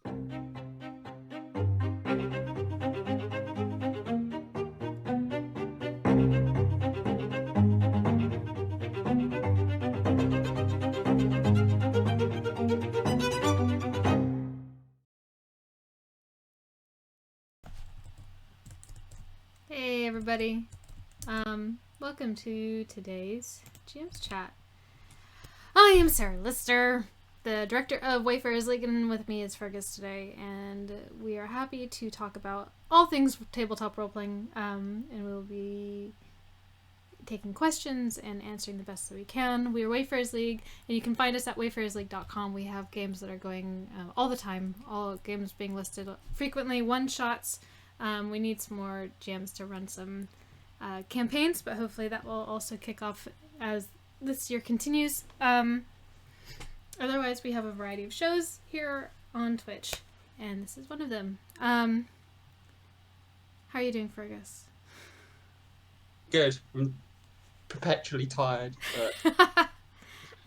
Hey everybody, welcome to today's GM's Chat. I am Sarah Lister, the director of Wayfarers League, and with me is Feargus today, and we are happy to talk about all things tabletop role-playing, and we'll be taking questions and answering the best that we can. We are Wayfarers League, and you can find us at wayfarersleague.com. We have games that are going all the time, all games being listed frequently, one-shots. We need some more GMs to run some campaigns, but hopefully that will also kick off as this year continues. Otherwise, we have a variety of shows here on Twitch, and this is one of them. How are you doing, Feargus? Good. I'm perpetually tired, but I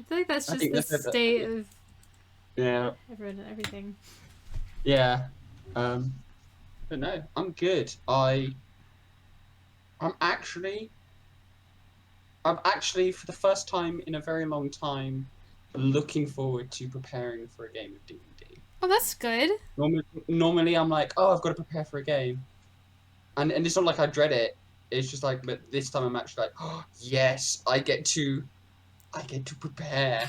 feel like that's just the state of everyone and everything. Yeah. But no, I'm good. I'm actually for the first time in a very long time looking forward to preparing for a game of D&D. Oh, that's good. Normally I'm like, oh, I've got to prepare for a game. And it's not like I dread it. It's just like, but this time I'm actually like, oh, yes, I get to prepare.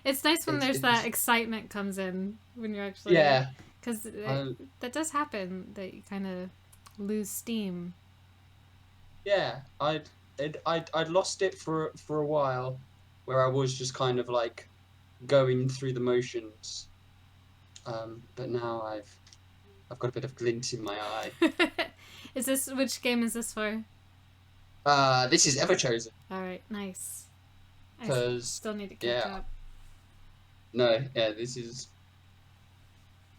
It's nice when there's that excitement comes in when you're actually... Yeah. Because that does happen, that you kind of lose steam. Yeah, I'd lost it for a while, where I was just kind of like going through the motions. But now I've got a bit of glint in my eye. Which game is this for? This is Everchosen. All right, nice. I still need to catch up. No, yeah, this is.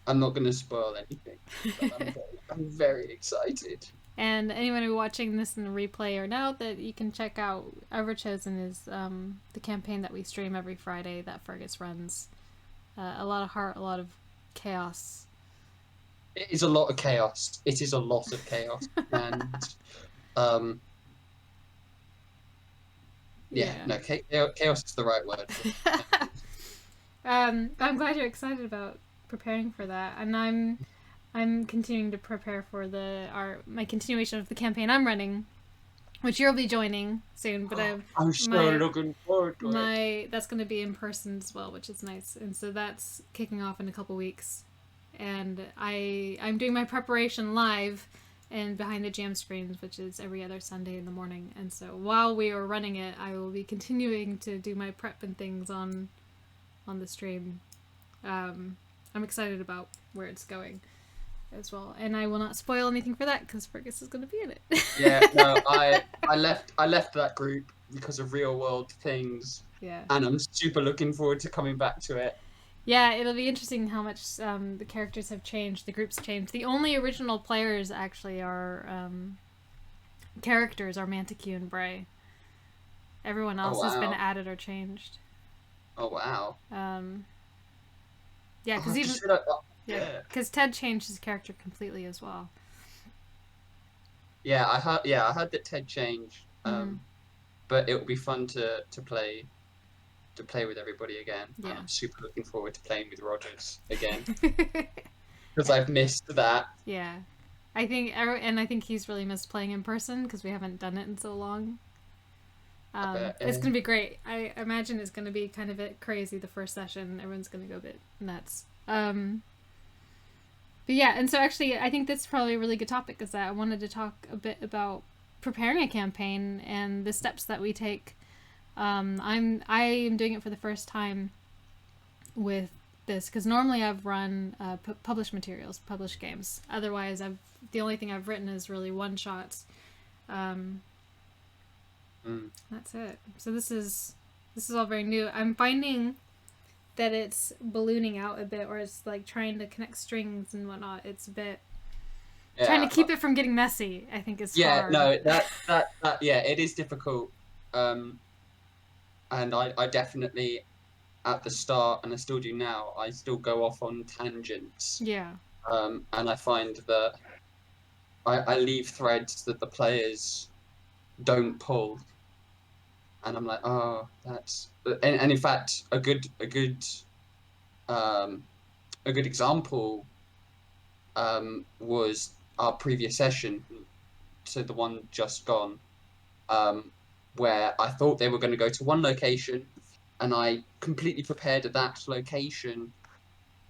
I'm not going to spoil anything. But I'm very excited. And anyone who's watching this in the replay or now, that you can check out Everchosen is the campaign that we stream every Friday that Feargus runs. A lot of heart, a lot of chaos. It is a lot of chaos. It is a lot of chaos. And no, chaos is the right word. I'm glad you're excited about preparing for that, and I'm continuing to prepare for my continuation of the campaign I'm running, which you'll be joining soon. But I'm so looking forward to it. That's going to be in person as well, which is nice, and so that's kicking off in a couple weeks, and I'm doing my preparation live and behind the jam screens, which is every other Sunday in the morning. And so while we are running it, I will be continuing to do my prep and things on the stream. I'm excited about where it's going as well, and I will not spoil anything for that because Feargus is going to be in it. Yeah, no, I left that group because of real world things. Yeah, and I'm super looking forward to coming back to it. Yeah, it'll be interesting how much the characters have changed, the group's changed. The only original players actually are characters are Manticore and Bray. Everyone else has been added or changed. Oh wow. Yeah, because because Ted changed his character completely as well. Yeah, I heard that Ted changed. But it will be fun to play with everybody again. Yeah. I'm super looking forward to playing with Rogers again because I've missed that. Yeah, I think he's really missed playing in person because we haven't done it in so long. It's gonna be great. I imagine it's gonna be kind of crazy the first session. Everyone's gonna go a bit nuts. But yeah, and so actually, I think that's probably a really good topic, is that I wanted to talk a bit about preparing a campaign and the steps that we take. I am doing it for the first time with this because normally I've run published materials, published games. Otherwise, the only thing I've written is really one shots. That's it. So this is all very new. I'm finding that it's ballooning out a bit, or it's like trying to connect strings and whatnot. It's a bit trying to keep it from getting messy, I think, is hard. No, that it is difficult. And I definitely at the start, and I still do now, I still go off on tangents. Yeah. And I find that I leave threads that the players don't pull, and I'm like, oh, that's and in fact, um, a good example was our previous session, so the one just gone, um, where I thought they were going to go to one location, and I completely prepared at that location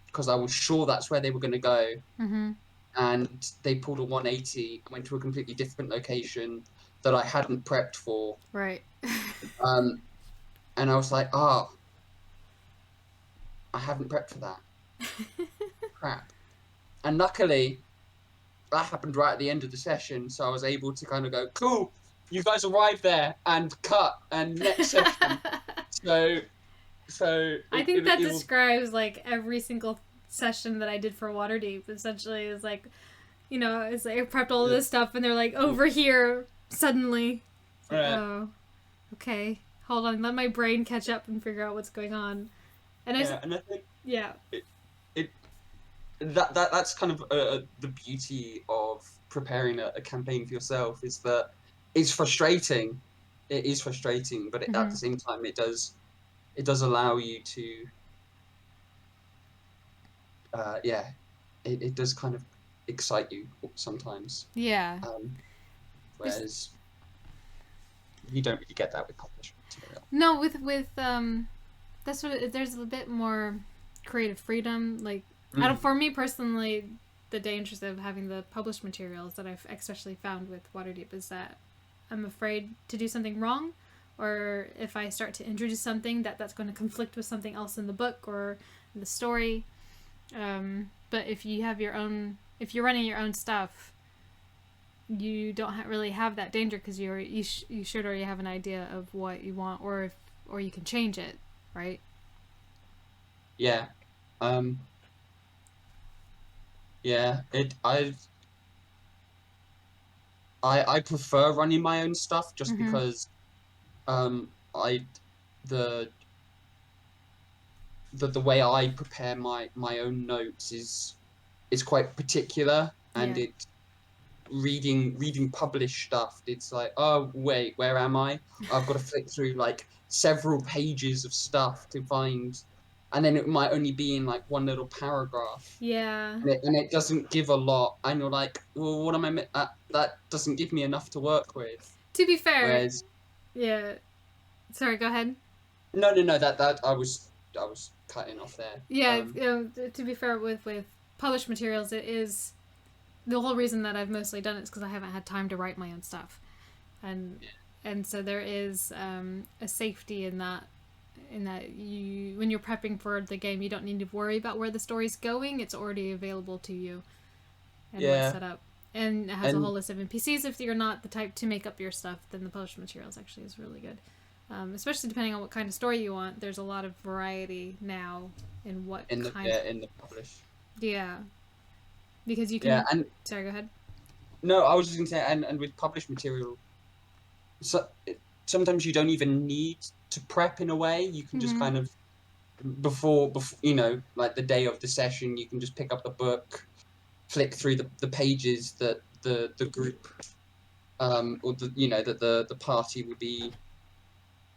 because I was sure that's where they were going to go. Mm-hmm. And they pulled a 180 and went to a completely different location that I hadn't prepped for. Right. Um, and I was like, oh, I haven't prepped for that. Crap. And luckily, that happened right at the end of the session, so I was able to kind of go, cool, you guys arrived there, and cut, and next session. So I think that it will, describes like every single session that I did for Waterdeep. Essentially, is like, it's like I prepped all of this stuff, and they're like over here suddenly. It's like, oh, okay, hold on, let my brain catch up and figure out what's going on. And and I think yeah, it that's kind of the beauty of preparing a campaign for yourself, is that it's frustrating. It is frustrating, but at the same time, it does allow you to, it does kind of excite you sometimes. yeah. Whereas you don't really get that with published material. No, with that's what there's a bit more creative freedom. Like, I don't. For me personally, the dangers of having the published materials that I've especially found with Waterdeep is that I'm afraid to do something wrong, or if I start to introduce something that's going to conflict with something else in the book or in the story. But if you have your own, if you're running your own stuff, you don't really have that danger because you should already have an idea of what you want, or you can change it, right? Yeah. Yeah. I prefer running my own stuff just because I the the way I prepare my own notes is quite particular, and Yeah. reading published stuff, it's like, oh wait, where am I? I've got to flick through like several pages of stuff to find, and then it might only be in like one little paragraph, Yeah. and it doesn't give a lot, and you're like, well, what am that doesn't give me enough to work with. To be fair, Whereas yeah. Sorry, go ahead. no, that I was cutting off there. Yeah, to be fair, with published materials, it is the whole reason that I've mostly done it is because I haven't had time to write my own stuff, and so there is a safety in that. In that you, when you're prepping for the game, you don't need to worry about where the story's going. It's already available to you, and what's set up, and it has a whole list of NPCs. If you're not the type to make up your stuff, then the published materials actually is really good. Especially depending on what kind of story you want. There's a lot of variety now in what in the kind. in the publish. Yeah, because you can. Yeah, and sorry, go ahead. no, I was just gonna say, and with published material, so sometimes you don't even need to prep in a way. You can just kind of before like the day of the session, you can just pick up the book, flick through the pages that the group or that the party would be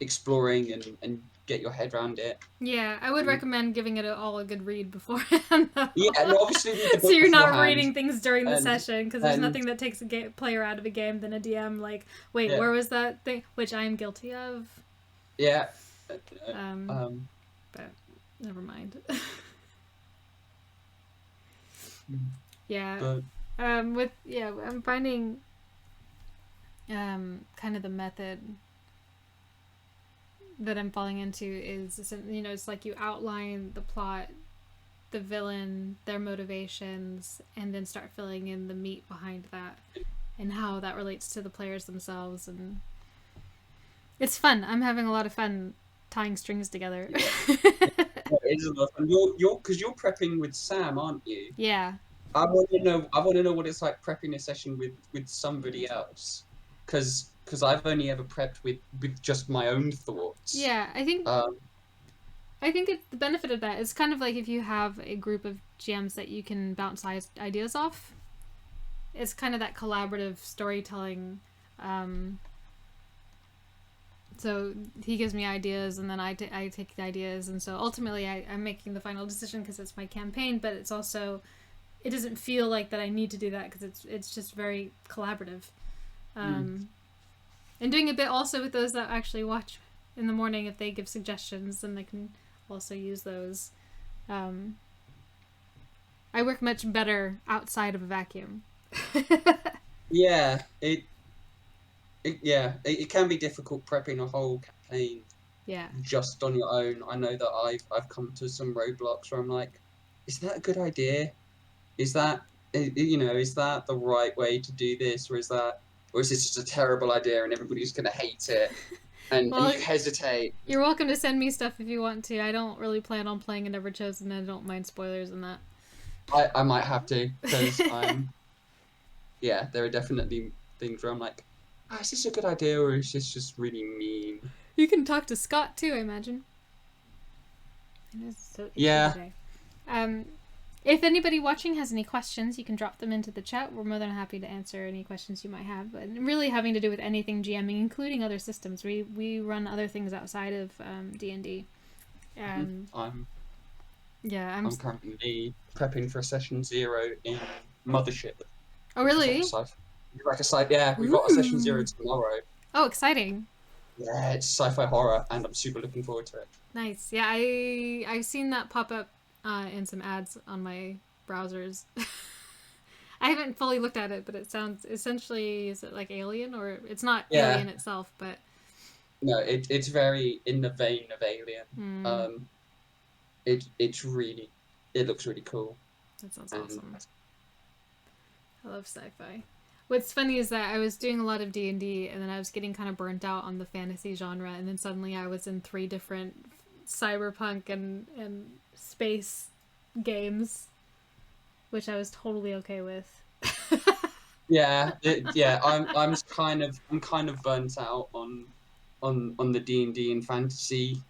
exploring, and get your head around it. Yeah, I would recommend giving it all a good read beforehand. Yeah, no, obviously read the book so you're not beforehand, reading things during the session, because there's nothing that takes a player out of a game than a DM like, wait, where was that thing? Which I am guilty of. Yeah. But never mind. Yeah. I'm finding kind of the method that I'm falling into is, it's like you outline the plot, the villain, their motivations, and then start filling in the meat behind that and how that relates to the players themselves. And it's fun. I'm having a lot of fun tying strings together. It is a lot of fun. Because you're prepping with Sam, aren't you? Yeah. I want to know what it's like prepping a session with somebody else, because I've only ever prepped with just my own thoughts. Yeah, I think I think the benefit of that is kind of like if you have a group of GMs that you can bounce ideas off. It's kind of that collaborative storytelling. So he gives me ideas, and then I take the ideas, and so ultimately I'm making the final decision because it's my campaign. But it's also, it doesn't feel like that I need to do that because it's just very collaborative. And doing a bit also with those that actually watch in the morning, if they give suggestions, then they can also use those. I work much better outside of a vacuum. Yeah, it can be difficult prepping a whole campaign just on your own. I know that I've come to some roadblocks where I'm like, is that a good idea? Is that is that the right way to do this, or is this just a terrible idea and everybody's gonna hate it? And Well, you hesitate. you're welcome to send me stuff if you want to. I don't really plan on playing a Never Chosen, and I don't mind spoilers in that. I might have to, because there are definitely things where I'm like, is this a good idea, or is this just really mean? You can talk to Scott too, I imagine. So Yeah. today. If anybody watching has any questions, you can drop them into the chat. We're more than happy to answer any questions you might have. And really having to do with anything GMing, including other systems. We run other things outside of D&D. And I'm I'm currently prepping for session 0 in Mothership. Oh, really? We've got a session 0 tomorrow. Oh, exciting. Yeah, it's sci-fi horror, and I'm super looking forward to it. Nice. Yeah, I've seen that pop up in some ads on my browsers. I haven't fully looked at it, but it sounds essentially, is it like Alien, or it's not Alien itself, but no, it's very in the vein of Alien. It looks really cool. That sounds awesome. I love sci-fi. What's funny is that I was doing a lot of D&D, and then I was getting kind of burnt out on the fantasy genre, and then suddenly I was in 3 different cyberpunk and space games, which I was totally okay with. I'm kind of burnt out on the D&D and fantasy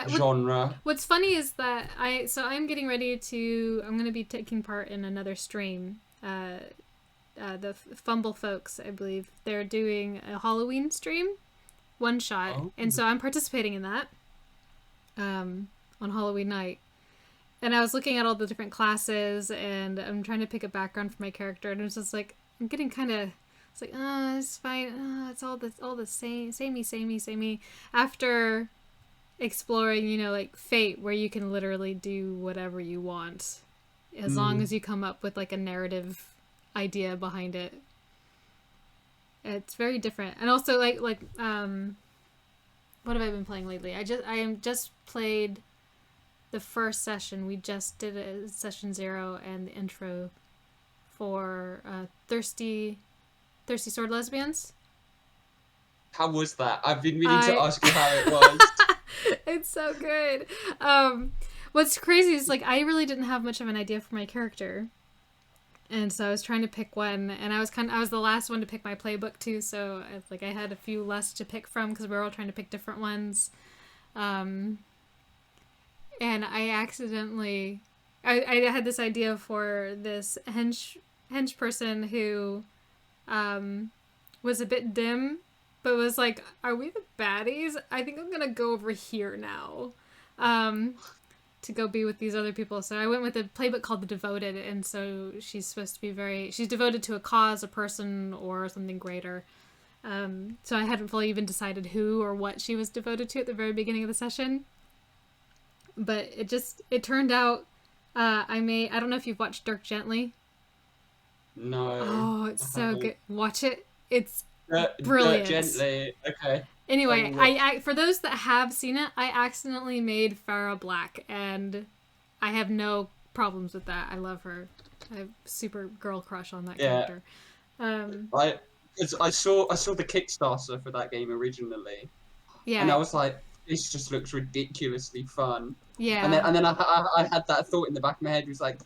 genre. What's funny is that I'm getting ready to, I'm going to be taking part in another stream. The Fumble folks, I believe, they're doing a Halloween stream, one shot, and so I'm participating in that on Halloween night. And I was looking at all the different classes, and I'm trying to pick a background for my character, and it's just like I'm getting kind of, it's like, it's fine, it's all the samey. After exploring, like Fate, where you can literally do whatever you want, as long as you come up with like a narrative idea behind it. It's very different. And also like what have I been playing lately? I just played the first session. We just did a session 0 and the intro for Thirsty Sword Lesbians. How was that? I've been meaning to ask you how it was. It's so good. What's crazy is like I really didn't have much of an idea for my character. And so I was trying to pick one, and I was the last one to pick my playbook too, so I had a few less to pick from because we were all trying to pick different ones. And I accidentally, I had this idea for this hench person who was a bit dim, but was like, are we the baddies? I think I'm gonna go over here now. To go be with these other people. So I went with a playbook called The Devoted, and so she's supposed to be she's devoted to a cause, a person, or something greater. So I hadn't fully even decided who or what she was devoted to at the very beginning of the session. But it turned out, I don't know if you've watched Dirk Gently. No. Oh, it's so good. Watch it. It's brilliant. Dirk Gently, okay. Anyway, I for those that have seen it, I accidentally made Farah black, and I have no problems with that. I love her. I have super girl crush on that character. I saw the Kickstarter for that game originally. Yeah. And I was like, this just looks ridiculously fun. Yeah. And then I had that thought in the back of my head. It was like,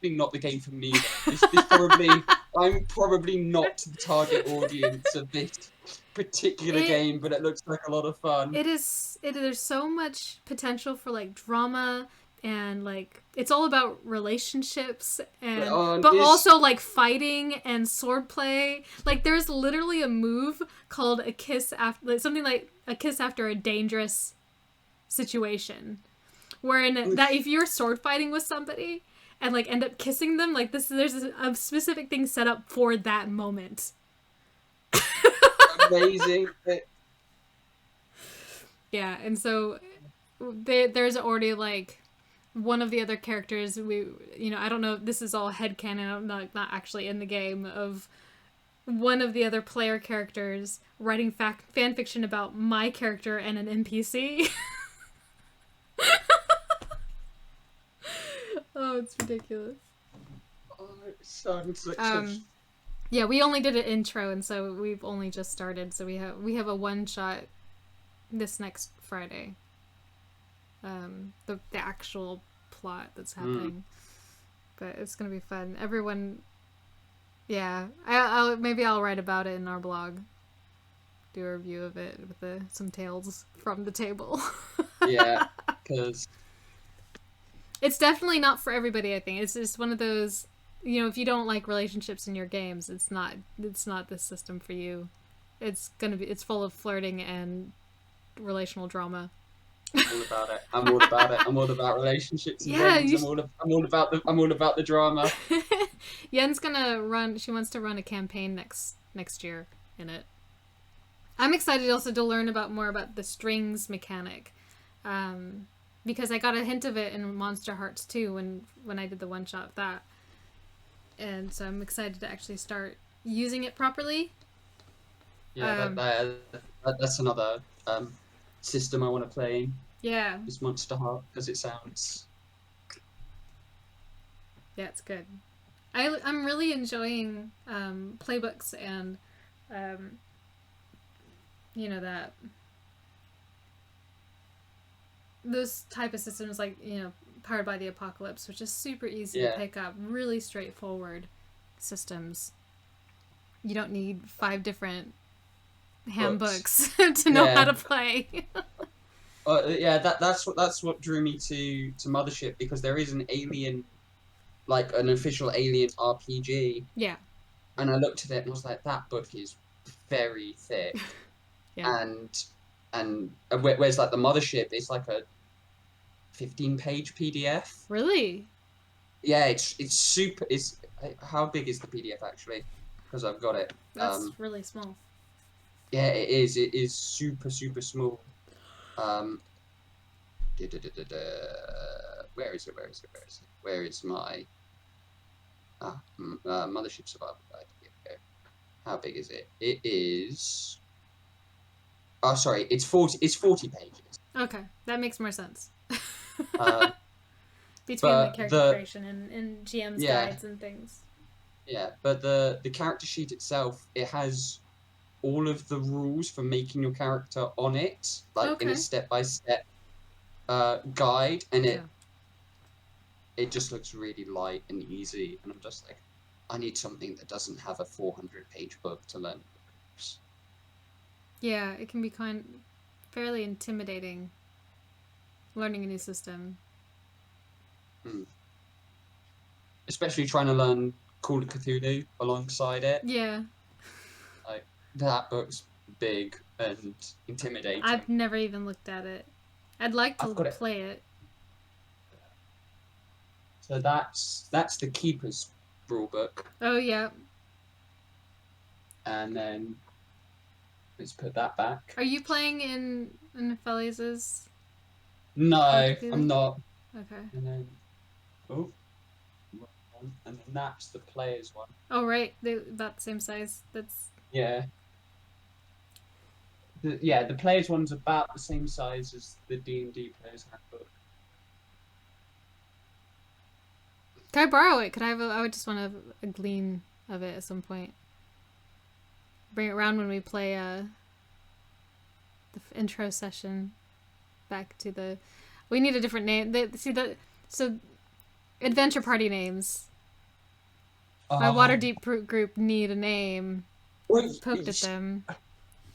not the game for me. This probably I'm probably not the target audience of this particular It game, but it looks like a lot of fun. there's so much potential for like drama, and like it's all about relationships, But, and but this, also like fighting and swordplay. Like there's literally a move called a kiss after, like, something like a kiss after a dangerous situation, wherein that if you're sword fighting with somebody and like end up kissing them, like this, there's a specific thing set up for that moment. amazing. Yeah, and so there's already like one of the other characters, I don't know, this is all headcanon, I'm not actually in the game, of one of the other player characters writing fan fiction about my character and an NPC. Oh, it's ridiculous. Oh, it sounds like Yeah, we only did an intro, and so we've only just started, so we have a one shot this next Friday. The actual plot that's happening. But it's gonna be fun. Everyone, yeah. Maybe I'll write about it in our blog. Do a review of it with some tales from the table. yeah, because It's definitely not for everybody. I think it's just one of those. If you don't like relationships in your games, it's not the system for you. It's full of flirting and relational drama. I'm all about it. I'm all about it. I'm all about relationships and Yeah, games. I'm all about the drama. Yen's gonna run. She wants to run a campaign next year in it. I'm excited also to learn more about the strings mechanic, because I got a hint of it in Monster Hearts 2 when I did the one shot of that, and so I'm excited to actually start using it properly. Yeah, that's another system I want to play. Yeah, Is Monster Heart, because it sounds. yeah, it's good. I'm really enjoying playbooks and that those type of systems, like Powered by the Apocalypse, which is super easy to pick up, really straightforward systems. You don't need 5 different handbooks to know how to play. That's what drew me to Mothership, because there is an alien, like an official alien RPG. Yeah. And I looked at it and was like, that book is very thick. Yeah. And whereas like the Mothership, it's like a 15-page PDF. Really? Yeah, it's super. How big is the PDF actually? Because I've got it. That's really small. Yeah, it is. It is super small. Where is it? Where is my Mothership Survival Guide? Here we go. How big is it? It is. Oh, sorry. It's 40. It's 40 pages. Okay, that makes more sense. Between the but character creation and GM's guides and things. Yeah, but the character sheet itself, it has all of the rules for making your character on it, like in a step-by-step guide, and it just looks really light and easy, and I'm just like, I need something that doesn't have a 400-page book to learn. Yeah, it can be fairly intimidating learning a new system. Especially trying to learn Call of Cthulhu alongside it. Yeah. Like, that book's big and intimidating. I've never even looked at it. I'd like to play it. So that's the Keeper's rulebook. Oh, yeah. And then let's put that back. Are you playing in Felice's? No, I'm not. Okay. And then, and then that's the player's one. Oh, right. They're about the same size. That's... Yeah. The player's one's about the same size as the D&D player's handbook. Can I borrow it? I would just want a glean of it at some point. Bring it around when we play the intro session. Back to the... We need a different name. So, adventure party names. My Oh, Waterdeep group need a name. well, I've poked at them.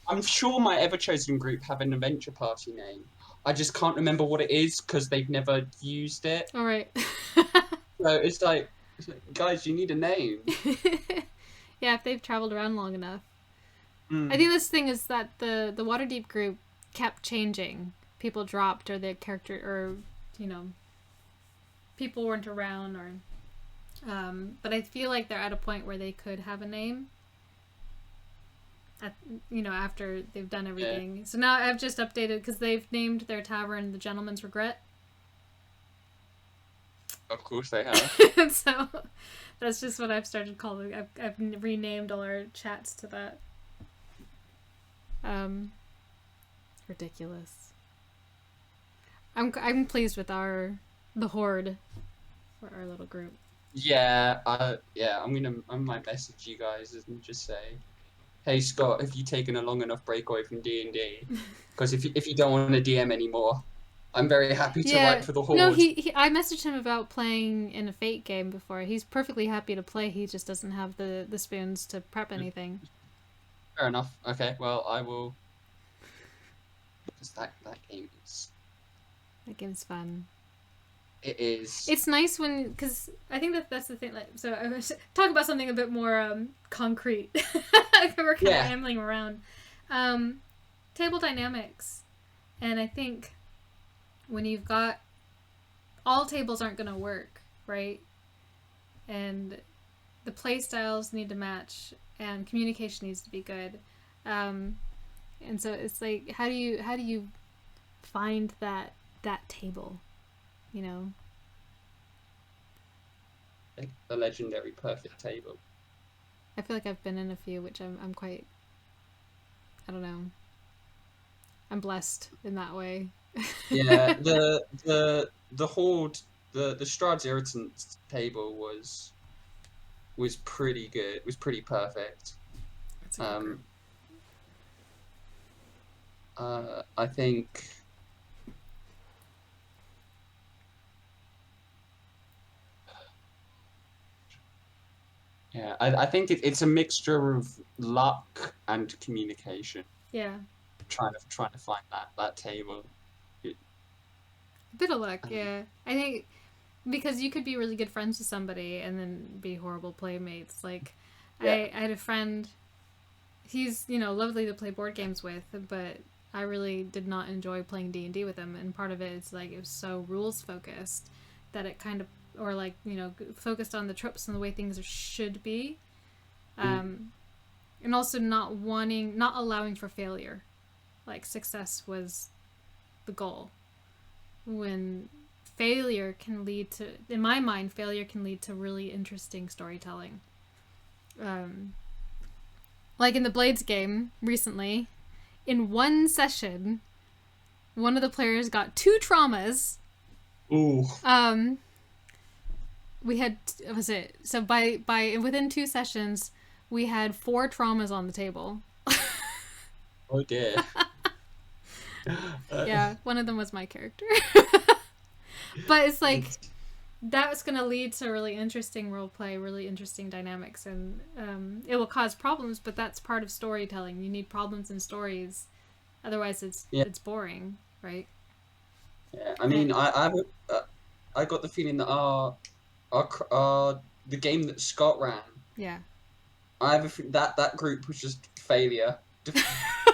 I'm sure my Ever Chosen group have an adventure party name. I just can't remember what it is because they've never used it. All right. So guys, you need a name. Yeah, if they've traveled around long enough. I Mm, think this thing is that the Waterdeep group kept changing. People dropped, or their character, or you know, people weren't around, or. But I feel like they're at a point where they could have a name. At, after they've done yeah, everything. So now I've just updated because they've named their tavern the Gentleman's Regret. of course they have. So that's just what I've started calling. I've renamed all our chats to that. Ridiculous. I'm pleased with the horde for our little group. Yeah, I might message you guys and just say, hey Scott, have you taken a long enough break away from D&D? Because if you don't want to DM anymore, I'm very happy to write Yeah. for the No, Horde. I messaged him about playing in a Fate game before. He's perfectly happy to play. He just doesn't have the spoons to prep anything. Fair enough. Okay, well I will. Because that game is. That game's fun. It is. It's nice when, because I think that's the thing. Like, so I was talk about something a bit more concrete. We're kind of Yeah. ambling around. Table dynamics, and I think when you've got all tables aren't going to work, right? And the play styles need to match, and communication needs to be good. And so it's like, how do you find that table? You know. Like the legendary perfect table. I feel like I've been in a few, which I'm quite. I don't know. I'm blessed in that way. Yeah, the Horde, the Strahd's Irritant table was pretty good. Was pretty perfect. That's a good group. I think. Yeah, I think it's a mixture of luck and communication. Yeah, Trying to find that table. It, a bit of luck. um, Yeah, I think because you could be really good friends with somebody and then be horrible playmates. Like, yeah, I had a friend. He's lovely to play board games with, but I really did not enjoy playing D&D with him. And part of it is like it was so rules focused that it kind of, or like focused on the tropes and the way things should be. mm, And also not allowing for failure. Like success was the goal. When failure can lead to, in my mind, failure can lead to really interesting storytelling. Like in the Blades game recently, in one session, one of the players got 2 traumas. ooh, We had, was it, so by within 2 sessions, we had 4 traumas on the table. oh dear. Yeah, one of them was my character. But it's like It's- that's going to lead to really interesting role play, really interesting dynamics, and it will cause problems. But that's part of storytelling. You need problems in stories, otherwise yeah, it's boring, right? yeah. I mean, I got the feeling that the game that Scott ran, Yeah. I have that group was just failure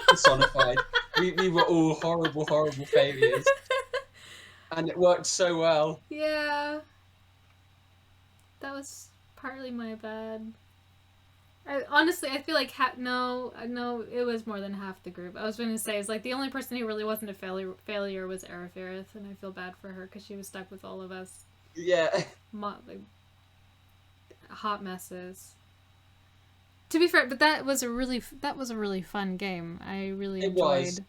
personified. We were all horrible failures, and it worked so well. Yeah, that was partly my bad. Honestly, I feel like no, it was more than half the group. I was going to say, it's like the only person who really wasn't a failure was Araferith, and I feel bad for her because she was stuck with all of us, Yeah, like, hot messes. To be fair, but that was a really fun game. I really it was. enjoyed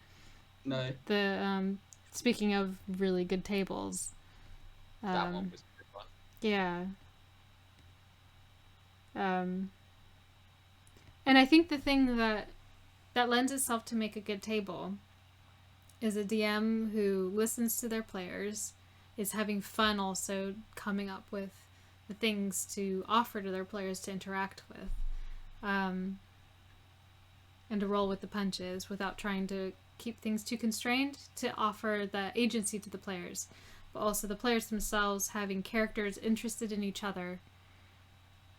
No, the. Speaking of really good tables, that one was a good one. yeah. And I think the thing that lends itself to make a good table is a DM who listens to their players, is having fun also coming up with the things to offer to their players to interact with, and to roll with the punches without trying to keep things too constrained, to offer the agency to the players, but also the players themselves having characters interested in each other,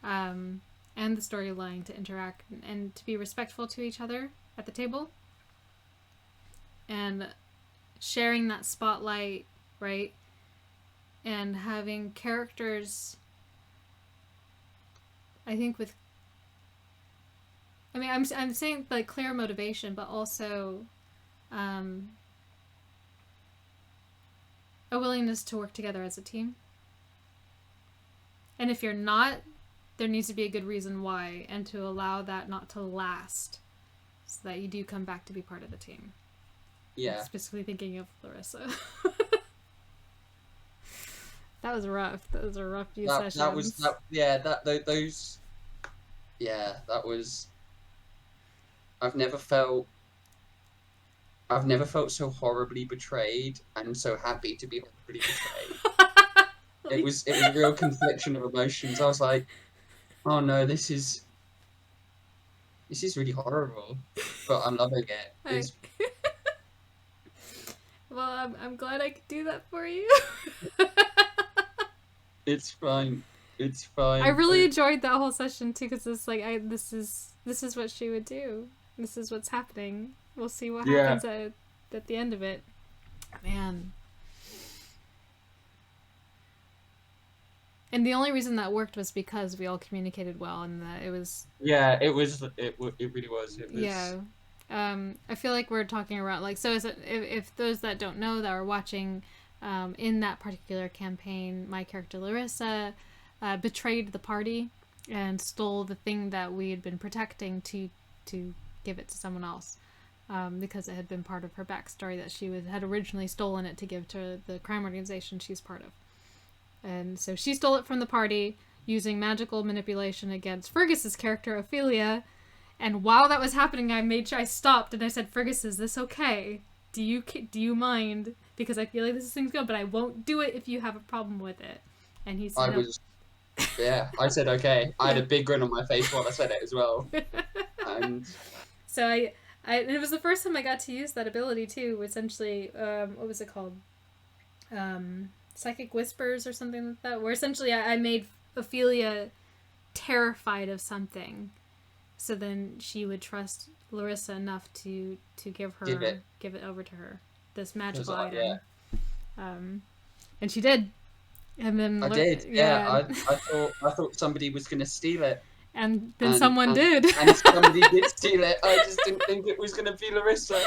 and the storyline to interact and to be respectful to each other at the table, and sharing that spotlight, right? And having characters, I think I'm saying like clear motivation, but also a willingness to work together as a team. And if you're not, there needs to be a good reason why, and to allow that not to last, so that you do come back to be part of the team. Yeah. I'm specifically thinking of Larissa. That was rough. That was a rough few sessions. That was I've never felt so horribly betrayed and so happy to be horribly betrayed. It was a real confliction of emotions. I was like, oh no, this is really horrible, but I'm loving it. Well, I'm glad I could do that for you. It's fine. It's fine. I really enjoyed that whole session too, because it's like this is what she would do. This is what's happening. We'll see what happens at the end of it. Man. And the only reason that worked was because we all communicated well, and that it was. Yeah, it was. It really was. It was. Yeah. I feel like we're talking around, like, so if those that don't know that are watching, in that particular campaign, my character Larissa betrayed the party and stole the thing that we had been protecting to give it to someone else, because it had been part of her backstory that she had originally stolen it to give to the crime organization she's part of. And so she stole it from the party using magical manipulation against Fergus's character Ophelia. And while that was happening, I made sure I stopped and I said, "Fergus, is this okay? Do you mind? Because I feel like this thing's good, but I won't do it if you have a problem with it." And he said, I said okay. I had a big grin on my face while I said it as well. And so and it was the first time I got to use that ability too. Essentially, what was it called? Psychic Whispers or something like that. Where essentially I made Ophelia terrified of something. So then she would trust Larissa enough to give it over to her, this magical item. Yeah. And she did. And then I did. Yeah. I thought somebody was going to steal it. And then someone did. And somebody did steal it. I just didn't think it was going to be Larissa.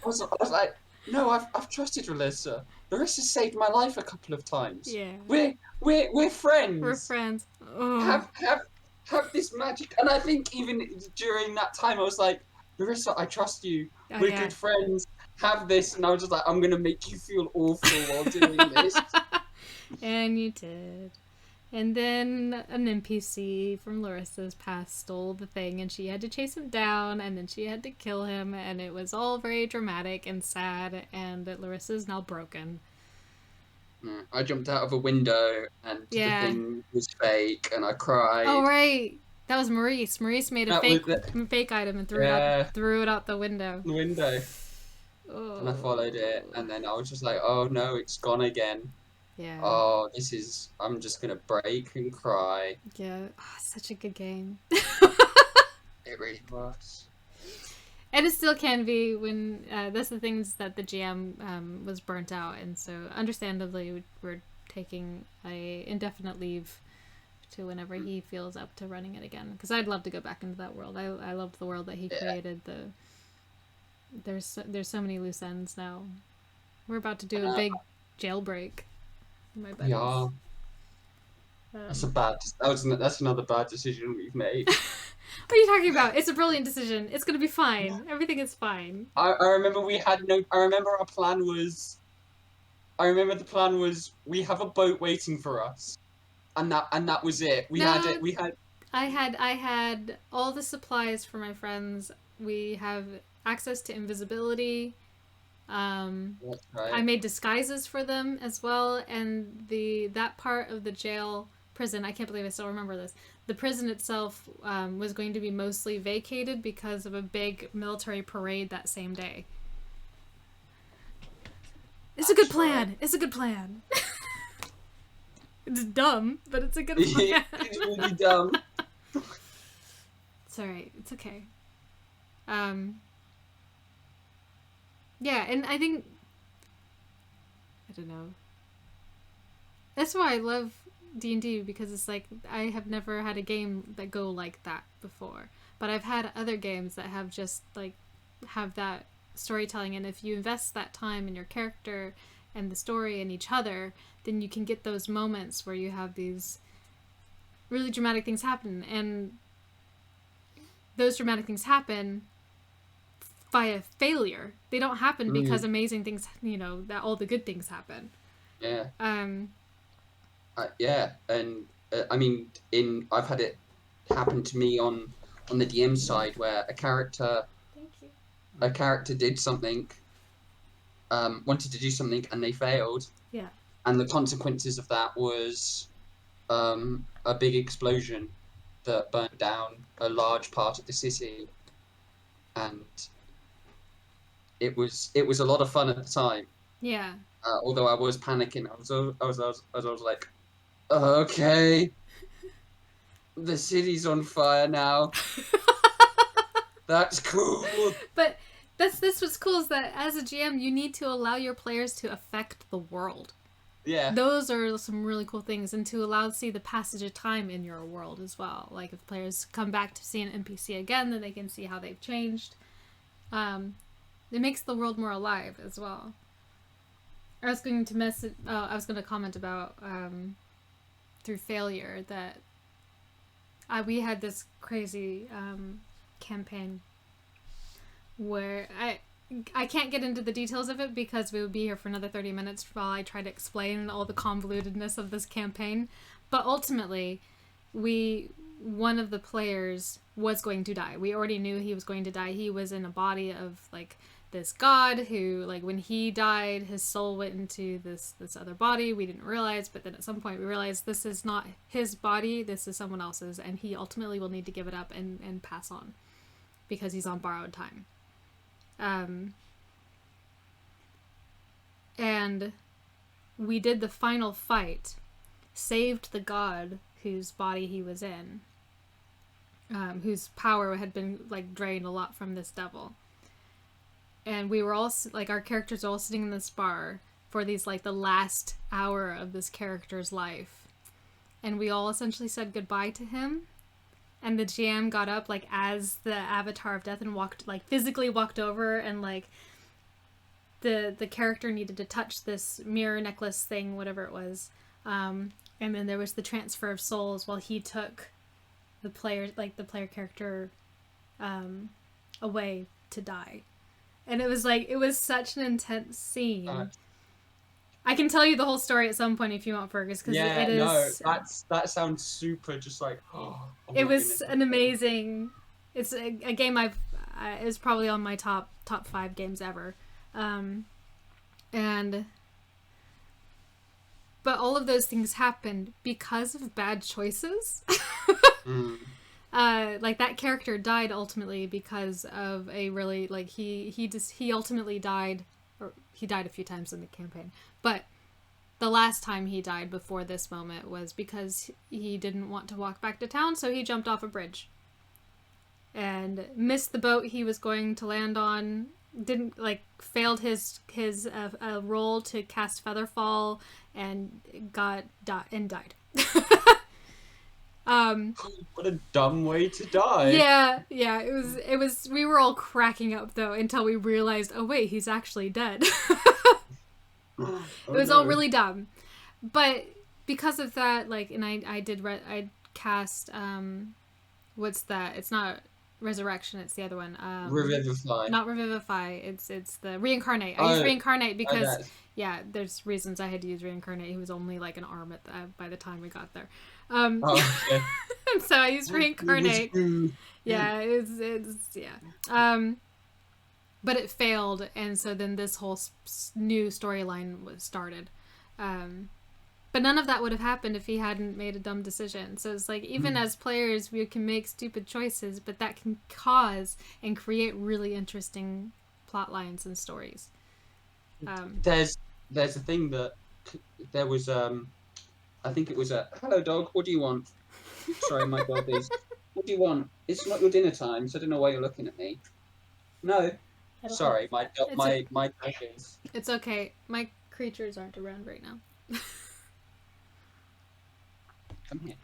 I was like, no, I've trusted Larissa. Larissa saved my life a couple of times. Yeah. We're friends. We're friends. Oh. Have this magic. And I think even during that time I was like, Larissa, I trust you. We're good friends. Have this. And I was just like, I'm going to make you feel awful while doing this. And you did. And then an NPC from Larissa's past stole the thing, and she had to chase him down, and then she had to kill him, and it was all very dramatic and sad, and Larissa's now broken. I jumped out of a window, and the thing was fake, and I cried. Oh, right. That was Maurice. Maurice made a fake item and threw it out the window. The window. Oh. And I followed it, and then I was just like, oh no, it's gone again. Yeah. Oh, I'm just gonna break and cry. Yeah. Oh, such a good game. It really was. And it still can be when that's the things that the GM was burnt out, and so understandably we're taking a indefinite leave to whenever he feels up to running it again. Because I'd love to go back into that world. I loved the world that he created. There's so many loose ends now. We're about to do a big jailbreak. My buddies. Yeah. That's another bad decision we've made. What are you talking about? It's a brilliant decision. It's gonna be fine. Everything is fine. I remember our plan was. I remember the plan was we have a boat waiting for us, and that was it. I had all the supplies for my friends. We have access to invisibility. That's right. I made disguises for them as well, and that part of the jail prison, I can't believe I still remember this. The prison itself was going to be mostly vacated because of a big military parade that same day. It's a good plan. It's a good plan. It's dumb, but it's a good plan. It's really dumb. It's alright. It's okay. Yeah, and I think... I don't know. That's why I love D&D, because it's like, I have never had a game that go like that before. But I've had other games that have just, like, have that storytelling, and if you invest that time in your character and the story and each other, then you can get those moments where you have these really dramatic things happen, and those dramatic things happen via failure. They don't happen because amazing things, that all the good things happen. Yeah. Yeah, and I mean, I've had it happen to me on the DM side where a character did something, wanted to do something, and they failed. Yeah. And the consequences of that was a big explosion that burnt down a large part of the city, and it was a lot of fun at the time. Yeah. Although I was panicking, I was like, okay, the city's on fire now. That's cool. But that's what's cool, is that as a GM, you need to allow your players to affect the world. Yeah. Those are some really cool things, and to allow to see the passage of time in your world as well. Like, if players come back to see an NPC again, then they can see how they've changed. It makes the world more alive as well. I was going to comment about through failure that we had this crazy campaign where I can't get into the details of it because we would be here for another 30 minutes while I try to explain all the convolutedness of this campaign. But ultimately, one of the players was going to die. We already knew he was going to die. He was in a body of, like, this god who, like, when he died, his soul went into this other body. We didn't realize, but then at some point we realized this is not his body, this is someone else's, and he ultimately will need to give it up and pass on because he's on borrowed time. And we did the final fight, saved the god whose body he was in, whose power had been, like, drained a lot from this devil. And we were all, like, our characters were all sitting in this bar for these, like, the last hour of this character's life. And we all essentially said goodbye to him. And the GM got up, like, as the avatar of death and physically walked over, and, like, the character needed to touch this mirror necklace thing, whatever it was. And then there was the transfer of souls while he took the player character away to die. And it was such an intense scene. I can tell you the whole story at some point if you want, Feargus, because it is... No, that sounds super, just like, it was an amazing... It's a game it's probably on my top 5 games ever. But all of those things happened because of bad choices. Like, that character died ultimately because of a really, like, he ultimately died, or he died a few times in the campaign, but the last time he died before this moment was because he didn't want to walk back to town, so he jumped off a bridge and missed the boat he was going to land on, failed his roll to cast Featherfall, and died. What a dumb way to die. Yeah, it was we were all cracking up though until we realized, oh wait, he's actually dead. It was all really dumb. But because of that, like, and I cast what's that? It's not Resurrection, it's the other one. Revivify. Not Revivify, it's the Reincarnate. I used Reincarnate because okay. There's reasons I had to use Reincarnate. He was only like an arm by the time we got there. Okay. So I used Reincarnate. Yeah, it's but it failed, and so then this whole new storyline was started. But none of that would have happened if he hadn't made a dumb decision. So it's like, even as players, we can make stupid choices, but that can cause and create really interesting plot lines and stories. There's a thing that there was I think it was a hello dog. What do you want? Sorry, my dog is. What do you want? It's not your dinner time, so I don't know why you're looking at me. No, sorry, my dog is. It's okay. My creatures aren't around right now. Come here.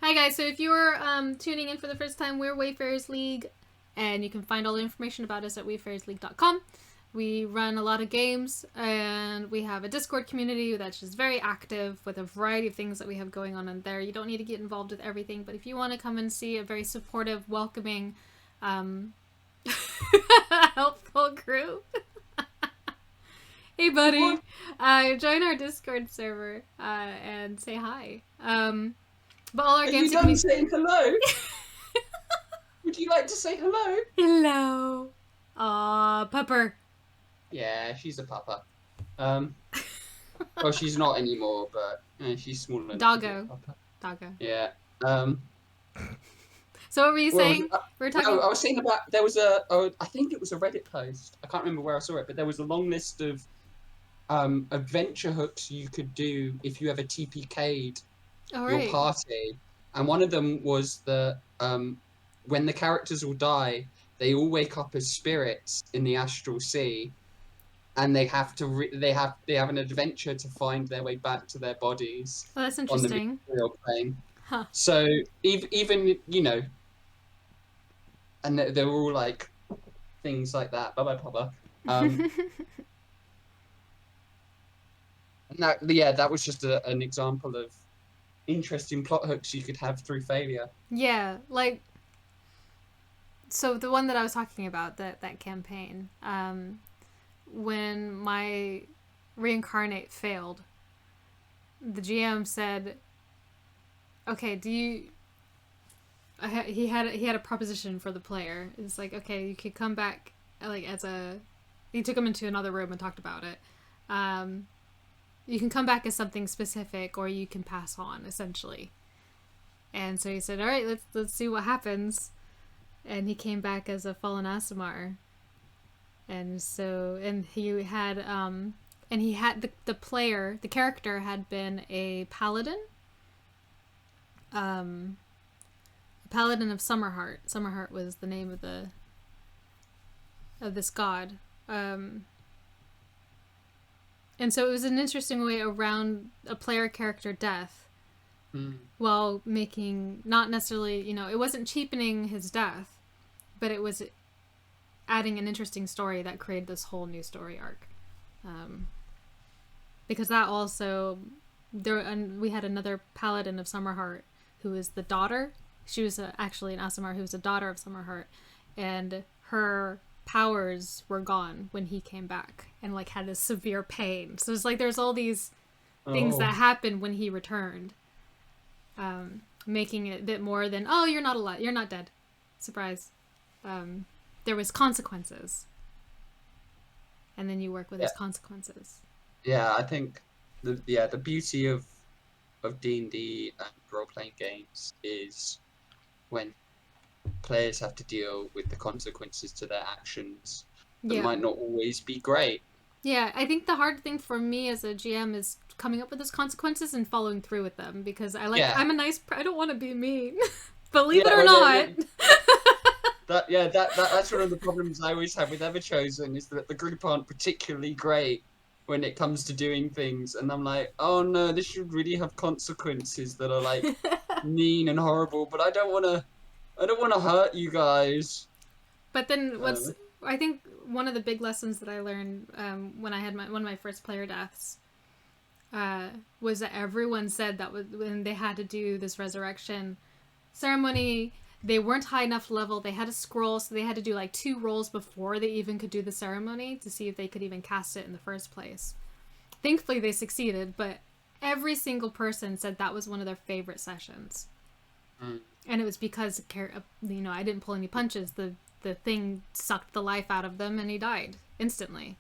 Hi guys, so if you're tuning in for the first time, we're Wayfarers League, and you can find all the information about us at wayfarersleague.com. We run a lot of games, and we have a Discord community that's just very active with a variety of things that we have going on in there. You don't need to get involved with everything, but if you want to come and see a very supportive, welcoming, helpful group, hey buddy, join our Discord server and say hi. But all our Are games you done saying hello? Would you like to say hello? Hello. Aw, Pepper. Yeah, she's a papa. Well, she's not anymore, but she's smaller. Doggo. Doggo. Yeah. So what were you saying? We were talking. No, I was saying about there was I think it was a Reddit post. I can't remember where I saw it, but there was a long list of adventure hooks you could do if you ever TPK'd your party, and one of them was that when the characters will die, they all wake up as spirits in the astral sea, and they have they have an adventure to find their way back to their bodies. Oh, that's interesting. On the material plane. Huh. So even and they were all like things like that. Bye bye, Papa. And that was just an example of interesting plot hooks you could have through failure. Yeah, like, so the one that I was talking about, that campaign, when my reincarnate failed, the GM said, okay, he had a proposition for the player. It's like, okay, you could come back, like, he took him into another room and talked about it. You can come back as something specific, or you can pass on, essentially. And so he said, all right, let's see what happens. And he came back as a fallen Aasimar. And he had the player, the character had been a paladin. A paladin of Summerheart. Summerheart was the name of this god. And so it was an interesting way around a player character death, while making, not necessarily, it wasn't cheapening his death, but it was adding an interesting story that created this whole new story arc. Because that also, we had another paladin of Summerheart who was the daughter. She was actually an Aasimar who was a daughter of Summerheart, and her powers were gone when he came back and like had this severe pain. So it's like there's all these things that happened when he returned, making it a bit more than, oh, you're not alive, you're not dead, surprise. There was consequences, and then you work with his consequences. Yeah, I think the beauty of D&D and role-playing games is when players have to deal with the consequences to their actions that might not always be great. Yeah, I think the hard thing for me as a GM is coming up with those consequences and following through with them, because I'm a nice I don't want to be mean. Believe it or not. That's one of the problems I always have with Everchosen, is that the group aren't particularly great when it comes to doing things, and I'm like, oh no, this should really have consequences that are like mean and horrible, but I don't want to hurt you guys. But then I think one of the big lessons that I learned when I had one of my first player deaths was that everyone said that when they had to do this resurrection ceremony, they weren't high enough level. They had a scroll, so they had to do like 2 rolls before they even could do the ceremony to see if they could even cast it in the first place. Thankfully, they succeeded, but every single person said that was one of their favorite sessions. And it was because, I didn't pull any punches. The thing sucked the life out of them, and he died instantly.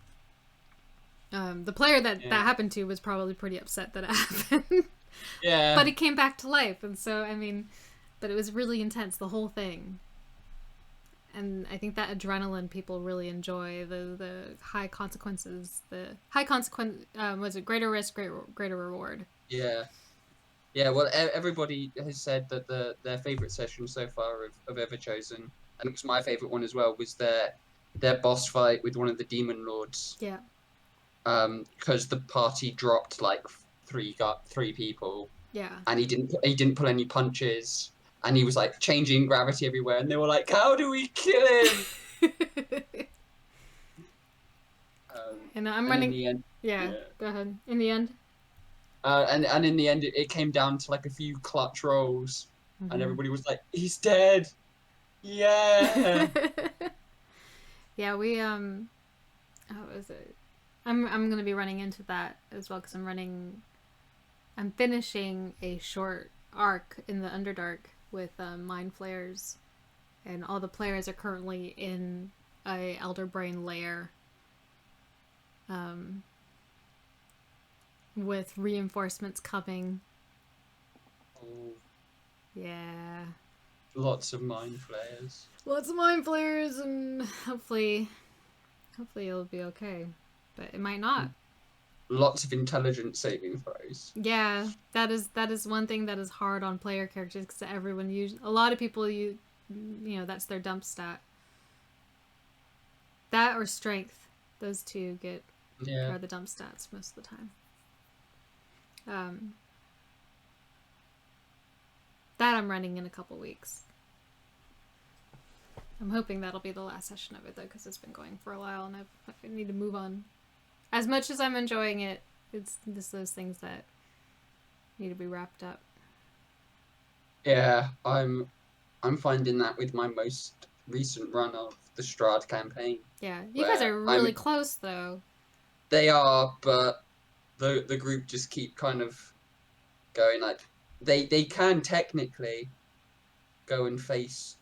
The player that happened to was probably pretty upset that it happened. Yeah. But it came back to life, and so, I mean, but it was really intense, the whole thing. And I think that adrenaline people really enjoy, the high consequences, was it greater risk, greater reward? Yeah. Yeah, well, everybody has said that their favorite session so far of ever chosen, and it was my favorite one as well, was their boss fight with one of the demon lords. Yeah. Because the party dropped like three people, Yeah. and he didn't pull any punches, and he was like changing gravity everywhere, and they were like, "How do we kill him?" And I'm and running. in the end, yeah. Go ahead. In the end. And in the end, it came down to like a few clutch rolls, and everybody was like, "He's dead." Yeah. Yeah, we how was it? I'm gonna be running into that as well because I'm finishing a short arc in the Underdark with Mind Flayers, and all the players are currently in a Elder Brain lair. With reinforcements coming. Oh. Yeah. Lots of mind flayers. Lots of mind flayers, and hopefully it'll be okay. But it might not. Lots of intelligence saving throws. Yeah, that is one thing that is hard on player characters because a lot of people that's their dump stat. That or strength, those two are the dump stats most of the time. That I'm running in a couple weeks. I'm hoping that'll be the last session of it though, because it's been going for a while, and I need to move on. As much as I'm enjoying it, it's just those things that need to be wrapped up. Yeah, I'm finding that with my most recent run of the Strahd campaign. Yeah, you guys are really close though. They are, but the group just keep kind of going like they can technically go and face.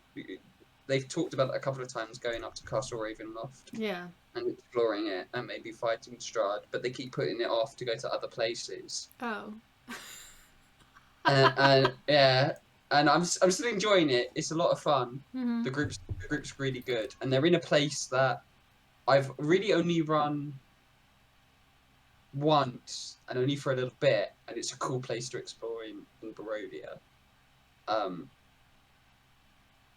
They've talked about it a couple of times, going up to Castle Ravenloft. Yeah. And exploring it and maybe fighting Strahd, but they keep putting it off to go to other places. Oh. and yeah, and I'm still enjoying it. It's a lot of fun. Mm-hmm. The group's really good, and they're in a place that I've really only run once, and only for a little bit, and it's a cool place to explore in Barovia.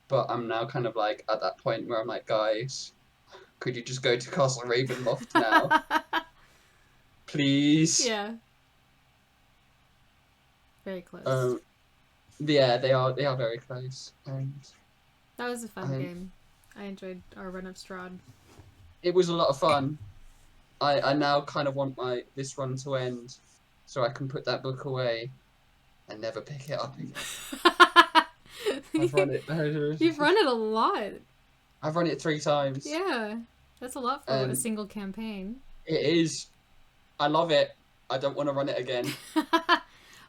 But I'm now kind of like at that point where I'm like, guys, could you just go to Castle Ravenloft now? Please? Yeah. Very close. Yeah, they are very close. And that was a fun game. I enjoyed our run of Strahd. It was a lot of fun. I now kind of want this run to end so I can put that book away and never pick it up again. I've run it. You've run it a lot. I've run it 3 times. Yeah. That's a lot for a single campaign. It is. I love it. I don't want to run it again.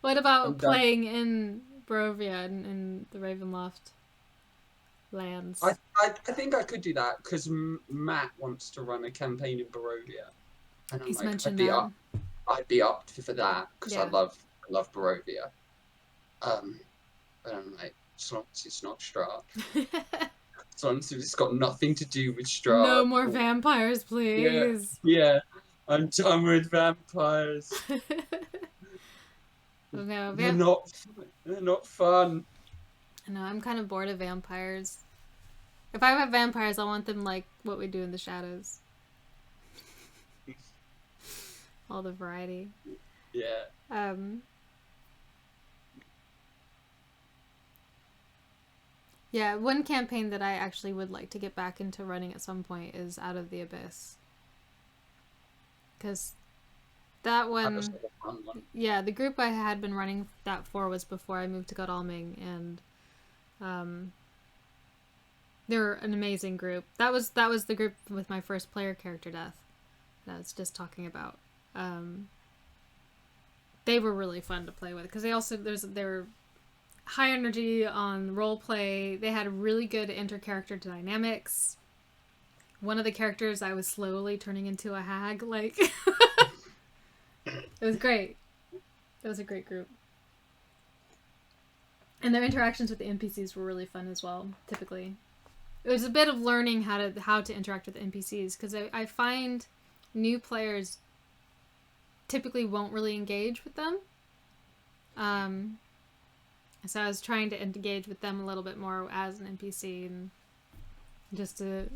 What about playing in Barovia and the Ravenloft lands? I think I could do that because Matt wants to run a campaign in Barovia. And He's mentioned that. I'd be up for that because I love Barovia. But I'm like, as long as it's not Strahd. As long as it's got nothing to do with Strahd. No more vampires, please. Yeah. I'm done with vampires. No, they're not fun. No, I'm kind of bored of vampires. If I have vampires, I want them like what we do in the shadows. All the variety. Yeah. Yeah, one campaign that I actually would like to get back into running at some point is Out of the Abyss. Because that one... Yeah, the group I had been running that for was before I moved to Godalming, and they're an amazing group. That was the group with my first player character death that I was just talking about. They were really fun to play with, because they were high energy on role play. They had really good inter-character dynamics. one of the characters I was slowly turning into a hag. Like, it was great. It was a great group. And their interactions with the NPCs were really fun as well, typically. It was a bit of learning how to interact with NPCs, because I find new players typically won't really engage with them. So I was trying to engage with them a little bit more as an NPC, and just to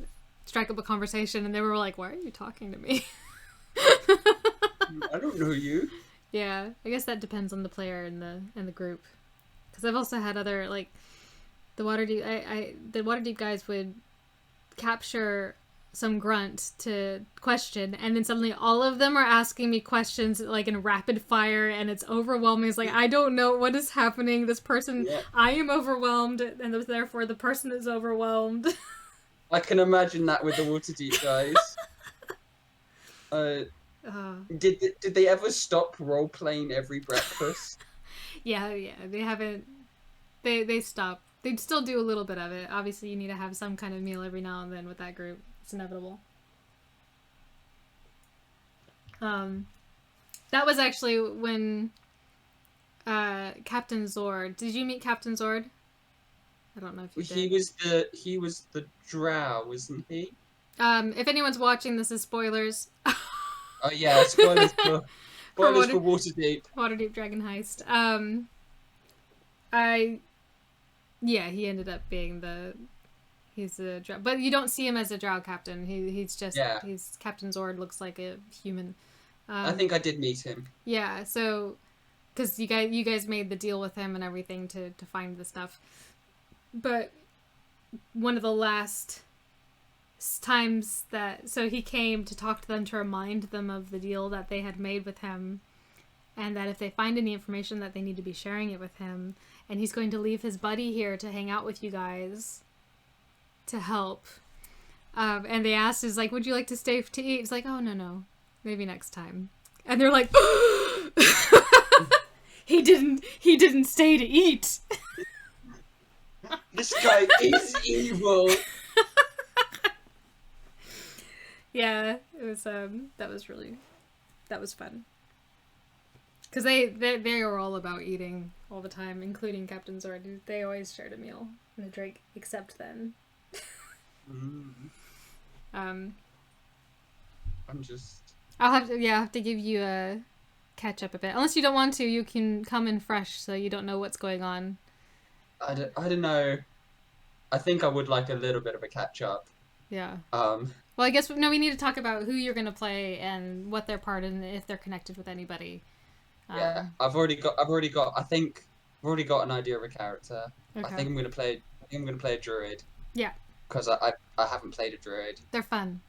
strike up a conversation, and they were like, "Why are you talking to me?" I don't know you. Yeah, I guess that depends on the player and the group. Because I've also had other, like, the Waterdeep guys would capture some grunt to question, and then suddenly all of them are asking me questions like in rapid fire, and it's overwhelming. It's like, I don't know what is happening. This person, Yeah. I am overwhelmed, and therefore the person is overwhelmed. I can imagine that with the Waterdeep guys. Did they ever stop role playing every breakfast? Yeah, they haven't. They stop. They'd still do a little bit of it. Obviously, you need to have some kind of meal every now and then with that group. It's inevitable. That was actually when Captain Zord. Did you meet Captain Zord? I don't know if you did. He was the drow, wasn't he? If anyone's watching, this is spoilers. Oh yeah, spoilers for Waterdeep. Waterdeep Dragon Heist. He ended up being he's a drow, but you don't see him as a drow captain. He's Captain Zord, looks like a human. I think I did meet him. Yeah, so because you guys made the deal with him and everything to find the stuff, but one of the last times so he came to talk to them to remind them of the deal that they had made with him, and that if they find any information that they need to be sharing it with him, and he's going to leave his buddy here to hang out with you guys to help. And they asked, is like, would you like to stay to eat? It's like, oh, no, maybe next time. And they're like, he didn't stay to eat. This guy is evil. Yeah, it was that was fun. Because they were all about eating all the time, including Captain Zord. They always shared a meal and a drink, except then. I'll have to give you a catch up a bit. Unless you don't want to, you can come in fresh, so you don't know what's going on. I don't know. I think I would like a little bit of a catch up. Yeah. Well, I guess we need to talk about who you're gonna play and what they're part in, if they're connected with anybody. Yeah, I've already got an idea of a character. Okay. I think I'm gonna play a druid. Yeah. Because I haven't played a druid. They're fun.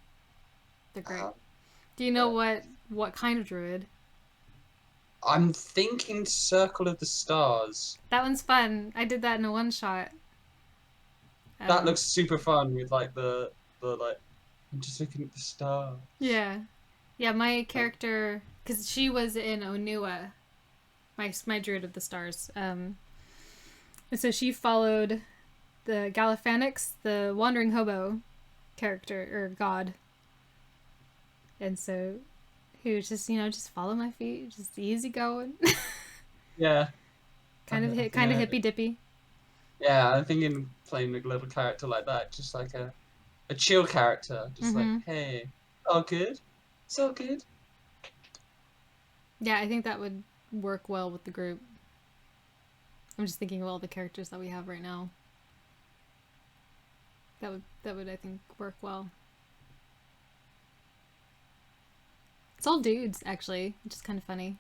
They're great. Do you know what kind of druid? I'm thinking Circle of the Stars. That one's fun. I did that in a one shot. That looks super fun with like the like. I'm just looking at the stars. Yeah. My character, because she was in Onua, my druid of the stars. And so she followed the Galifanix, the wandering hobo character or god. And so he was just follow my feet, just easy going. Yeah. kind of hippy dippy. Yeah, I'm thinking playing a little character like that, just like a chill character, just like, hey, all good, it's all good. Yeah, I think that would work well with the group. I'm just thinking of all the characters that we have right now. That would I think work well. It's all dudes actually, which is kind of funny.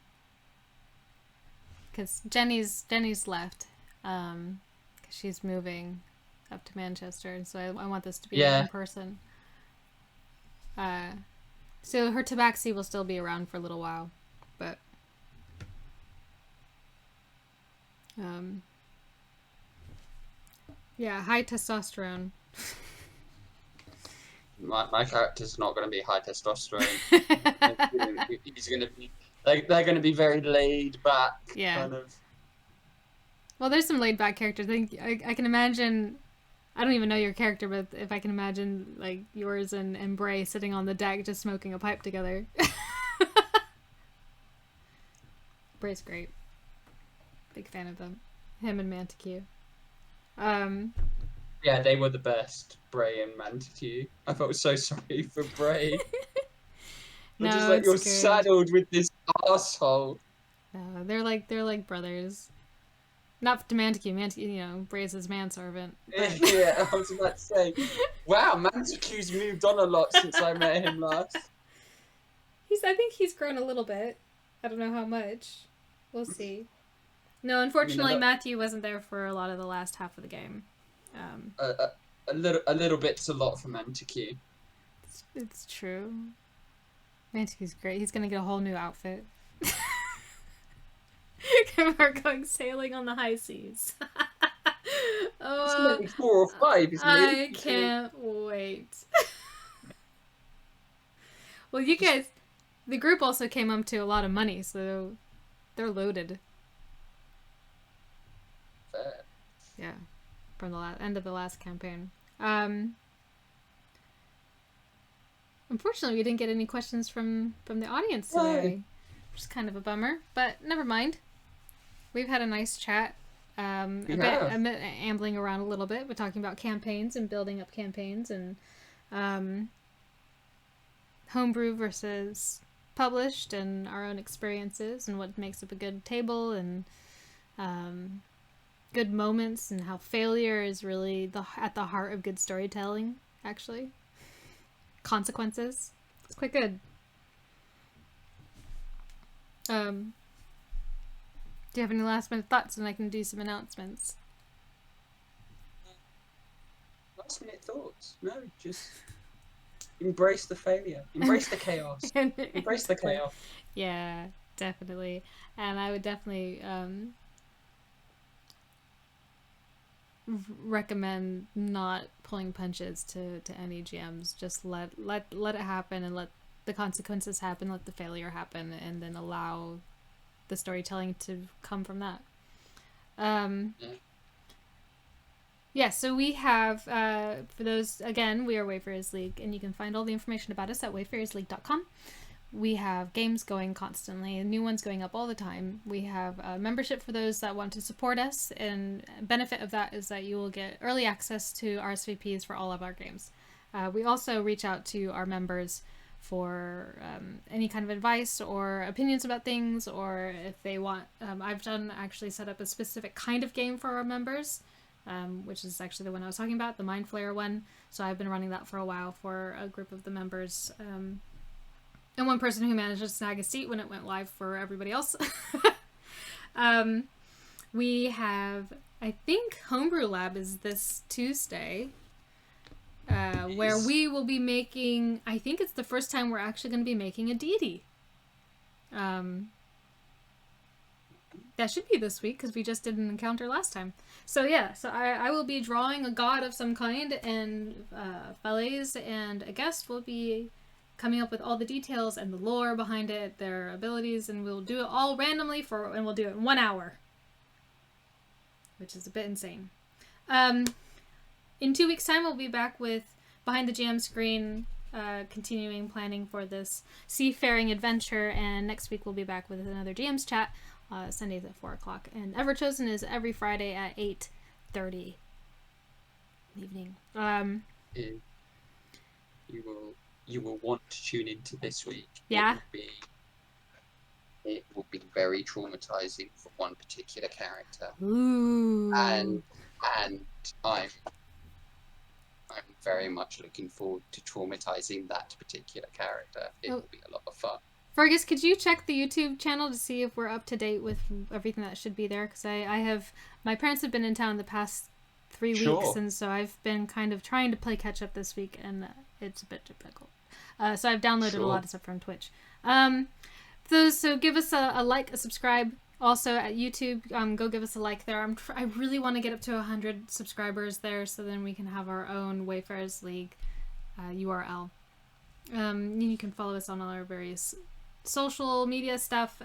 Because Jenny's left, because she's moving up to Manchester, and so I want this to be one person. So her tabaxi will still be around for a little while, but high testosterone. My character's not going to be high testosterone. He's going to be. They're going to be very laid back. Yeah. Kind of. Well, there's some laid back characters. I can imagine I don't even know your character, but if I can imagine like yours and Bray sitting on the deck just smoking a pipe together. Bray's great. Big fan of them. Him and Manticore. Yeah, they were the best, Bray and Manticore. I felt so sorry for Bray. I'm just No, like, it's you're good. saddled with this asshole. No, they're like brothers. Not to Manticore. Manticore, Bray's his manservant. But Yeah, I was about to say, wow, Manticore's moved on a lot since I met him last. I think he's grown a little bit. I don't know how much. We'll see. No, unfortunately, Matthew wasn't there for a lot of the last half of the game. A little bit's a lot for Manticore. It's true. Manticore's great. He's gonna get a whole new outfit. We're going sailing on the high seas. It's gonna be 4 or 5, isn't it? I can't wait. Well, you guys, the group also came up to a lot of money, so they're loaded. Fair. Yeah, from the end of the last campaign. Unfortunately, we didn't get any questions from the audience today, which is kind of a bummer. But never mind. We've had a nice chat. Ambling around a little bit. We're talking about campaigns and building up campaigns and homebrew versus published and our own experiences and what makes up a good table and good moments and how failure is really at the heart of good storytelling, actually. Consequences. It's quite good. Do you have any last minute thoughts, and I can do some announcements? Last minute thoughts? No, just embrace the failure. Embrace the chaos. Embrace the chaos. Yeah, definitely. And I would definitely recommend not pulling punches to any GMs. Just let it happen and let the consequences happen, let the failure happen, and then allow the storytelling to come from that. Yeah, so we have, for those, again, we are Wayfarers League, and you can find all the information about us at wayfarersleague.com. We have games going constantly, new ones going up all the time. We have a membership for those that want to support us, and benefit of that is that you will get early access to RSVPs for all of our games. We also reach out to our members for any kind of advice or opinions about things, or if they want, I've actually set up a specific kind of game for our members, which is actually the one I was talking about, the Mind Flayer one. So I've been running that for a while for a group of the members, and one person who managed to snag a seat when it went live for everybody else. We have, I think Homebrew Lab is this Tuesday, where we will be making, I think it's the first time we're actually going to be making a deity. That should be this week, because we just did an encounter last time. So yeah, so I will be drawing a god of some kind, and Falaise and a guest will be coming up with all the details and the lore behind it, their abilities, and we'll do it all randomly and we'll do it in 1 hour. Which is a bit insane. In 2 weeks' time, we'll be back with Behind the GM Screen, continuing planning for this seafaring adventure, and next week we'll be back with another GM's Chat, Sundays at 4 o'clock. And Everchosen is every Friday at 8:30 evening. You will want to tune into this week. Yeah. It will be very traumatizing for one particular character. Ooh. And I'm very much looking forward to traumatizing that particular character. It will be a lot of fun. Feargus, could you check the YouTube channel to see if we're up to date with everything that should be there? Because my parents have been in town the past 3 weeks, and so I've been kind of trying to play catch up this week, and it's a bit difficult. So I've downloaded a lot of stuff from Twitch. So give us a like, a subscribe. Also at YouTube, go give us a like there. I really want to get up to 100 subscribers there, so then we can have our own Wayfarers League URL. You can follow us on all our various social media stuff.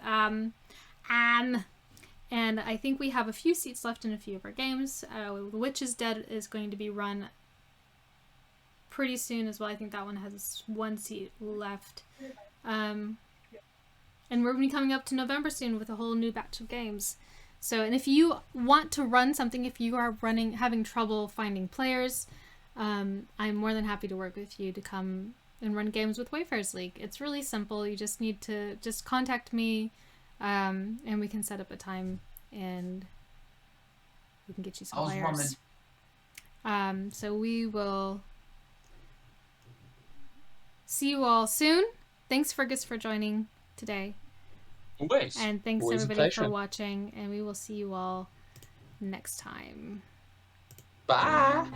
And I think we have a few seats left in a few of our games. The Witch is Dead is going to be run pretty soon as well. I think that one has 1 seat left. And we're going to be coming up to November soon with a whole new batch of games. So, and if you want to run something, if you are having trouble finding players, I'm more than happy to work with you to come and run games with Wayfarers League. It's really simple. You just need to just contact me, and we can set up a time and we can get you some players. So we will see you all soon. Thanks, Feargus, for joining today. Always. And thanks Always everybody for watching, and we will see you all next time. Bye.